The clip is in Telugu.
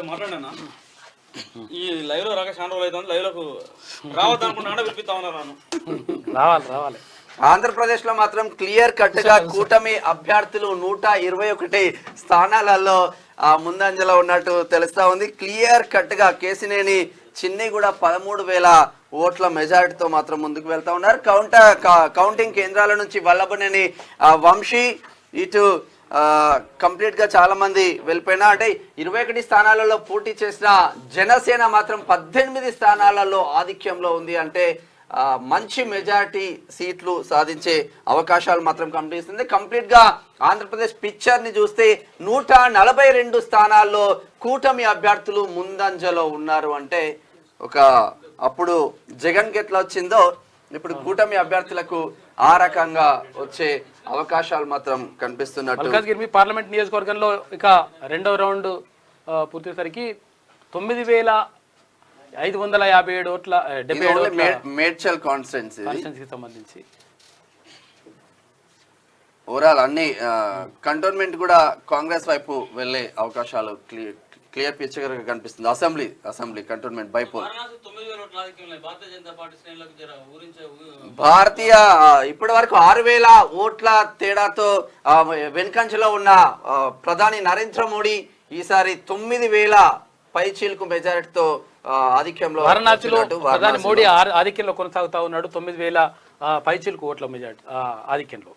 మాట్లాడినా ఈ లైవ్ లో రాక చాలా రోజులు అవుతుంది. లైవ్ లోకి రావద్దు అనుకుంటున్నా పిలిపిస్తా ఉన్నాను. రావాలి. ఆంధ్రప్రదేశ్ లో మాత్రం క్లియర్ కట్ గా కూటమి అభ్యర్థులు 121 స్థానాలలో ముందంజలో ఉన్నట్టు తెలుస్తా ఉంది. క్లియర్ కట్ గా కేసినేని చిన్ని కూడా 13,000 ఓట్ల మెజారిటీతో మాత్రం ముందుకు వెళ్తా ఉన్నారు. కౌంటింగ్ కేంద్రాల నుంచి వల్లభనేని వంశీ ఇటు కంప్లీట్ గా చాలా మంది వెళ్ళిపోయినా అంటే 21 స్థానాలలో పోటీ చేసిన జనసేన మాత్రం 18 స్థానాలలో ఆధిక్యంలో ఉంది. అంటే మంచి మెజారిటీ సీట్లు సాధించే అవకాశాలు మాత్రం కనిపిస్తుంది. కంప్లీట్ గా ఆంధ్రప్రదేశ్ పిక్చర్ ని చూస్తే 142 స్థానాల్లో కూటమి అభ్యర్థులు ముందంజలో ఉన్నారు. అంటే అప్పుడు జగన్ కి ఎట్లా వచ్చిందో ఇప్పుడు కూటమి అభ్యర్థులకు ఆ రకంగా వచ్చే అవకాశాలు మాత్రం కనిపిస్తున్నట్టు. మల్కాజ్గిరి పార్లమెంట్ నియోజకవర్గంలో ఇక రెండవ రౌండ్ పూర్తయ్యేసరికి 9,557 ఓట్ల 77 మేడ్చల్ కాన్స్టిట్యుయెన్సీ సంబంధించి ఓవరాల్ అన్ని కంటోన్మెంట్ కూడా కాంగ్రెస్ వైపు వెళ్లే అవకాశాలు క్లియర్ పిక్చర్ గా కనిపిస్తుంది. అసెంబ్లీ కంటోన్మెంట్ బైపోల్ భారతీయ ఇప్పటి వరకు 6,000 ఓట్ల తేడాతో వెనుకంజలో ఉన్న ప్రధాని నరేంద్ర మోడీ ఈసారి 9,000 పైచీలకు మెజారిటీతో ఆధిక్యంలో వారణాసిలో ప్రధాని మోడీ ఆధిక్యంలో కొనసాగుతా ఉన్నాడు. 9,000 పైచీలకు ఓట్ల మెజారిటీ ఆధిక్యంలో.